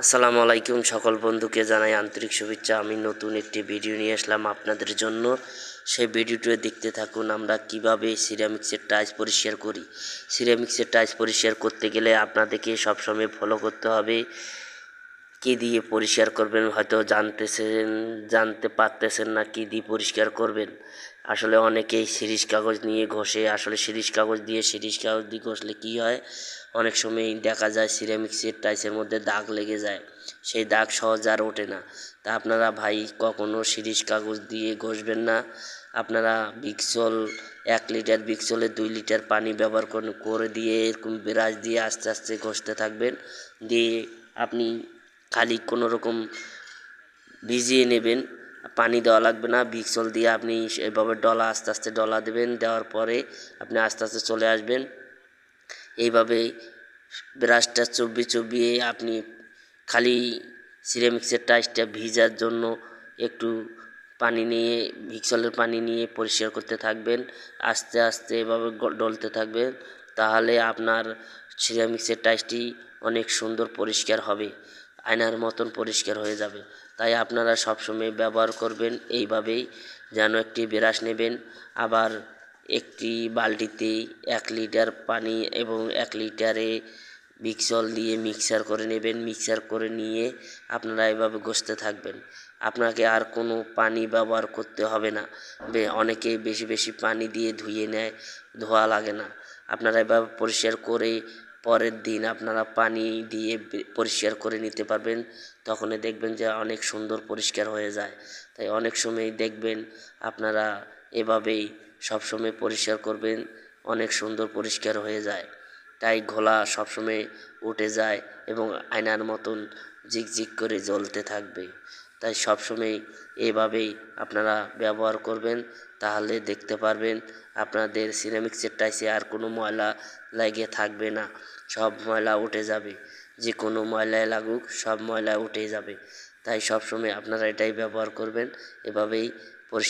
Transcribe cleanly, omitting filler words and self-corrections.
আসসালামু আলাইকুম সকল বন্ধুকে জানাই আন্তরিক শুভেচ্ছা। আমি নতুন একটি ভিডিও নিয়ে আসলাম আপনাদের জন্য। সেই ভিডিওটি দেখতে থাকুন। আমরা কিভাবে সিরামিক্সের টাইলস পরিষ্কার করি। সিরামিক্সের টাইলস পরিষ্কার করতে গেলে আপনাদেরকে সবসময় ফলো করতে হবে। কী দিয়ে পরিষ্কার করবেন হয়তো জানতে পারতেছেন না কী দিয়ে পরিষ্কার করবেন। আসলে অনেকেই সিরিজ কাগজ নিয়ে ঘষে। আসলে সিরিজ কাগজ দিয়ে ঘষলে কী হয়, অনেক সময় দেখা যায় সিরামিক্সের টাইলসের মধ্যে দাগ লেগে যায়। সেই দাগ সহজে আর ওঠে না। তা আপনারা ভাই কখনো সিরিজ কাগজ দিয়ে ঘষবেন না। আপনারা ভিক্সল 1 লিটার ভিক্সলে 2 লিটার পানি ব্যবহার করে দিয়ে এরকম ব্রাশ দিয়ে আস্তে আস্তে ঘষতে থাকবেন। দিয়ে আপনি খালি কোনো রকম ভিজিয়ে নেবেন, পানি দেওয়া লাগবে না। ভিক্সল দিয়ে আপনি এভাবে আস্তে আস্তে ডলা দেবেন। দেওয়ার পরে আপনি আস্তে আস্তে চলে আসবেন। এইভাবে ব্রাশটা চুবিয়ে আপনি খালি সিরামিক্সের টাইলসটা ভিজার জন্য একটু পানি নিয়ে ভিক্সলের পানি নিয়ে পরিষ্কার করতে থাকবেন। আস্তে আস্তে এভাবে ডলতে থাকবেন, তাহলে আপনার সিরামিক্সের টাইলসটি অনেক সুন্দর পরিষ্কার হবে, আয়নার মতন পরিষ্কার হয়ে যাবে। তাই আপনারা সবসময় ব্যবহার করবেন এইভাবেই। যেন একটি ব্রাশ নেবেন, আবার একটি বালতিতে 1 লিটার পানি এবং 1 লিটারে ভিক্সল দিয়ে মিক্সার করে নেবেন। মিক্সার করে নিয়ে আপনারা এভাবে ঘষতে থাকবেন। আপনাকে আর কোনো পানি ব্যবহার করতে হবে না। অনেকেই বেশি বেশি পানি দিয়ে ধুয়ে নেয়, ধোয়া লাগে না। আপনারা এভাবে পরিষ্কার করে পরের দিন আপনারা পানি দিয়ে পরিষ্কার করে নিতে পারবেন। তখনই দেখবেন যে অনেক সুন্দর পরিষ্কার হয়ে যায়। তাই অনেক সময় দেখবেন আপনারা এভাবেই সবসময় পরিষ্কার করবেন, অনেক সুন্দর পরিষ্কার হয়ে যায়। তাই ঘোলা সবসময় উঠে যায় এবং আয়নার মতন ঝিকঝিক করে জ্বলতে থাকবে। তাই সবসময় এভাবেই আপনারা ব্যবহার করবেন, তাহলে দেখতে পারবেন আপনাদের সিরামিক্সের টাইলসে আর কোনো ময়লা লেগে থাকবে না। সব ময়লা উঠে যাবে। যে কোনো ময়লায় লাগুক, সব ময়লা উঠে যাবে। তাই সবসময় আপনারা এটাই ব্যবহার করবেন, এভাবেই পরিষ্কার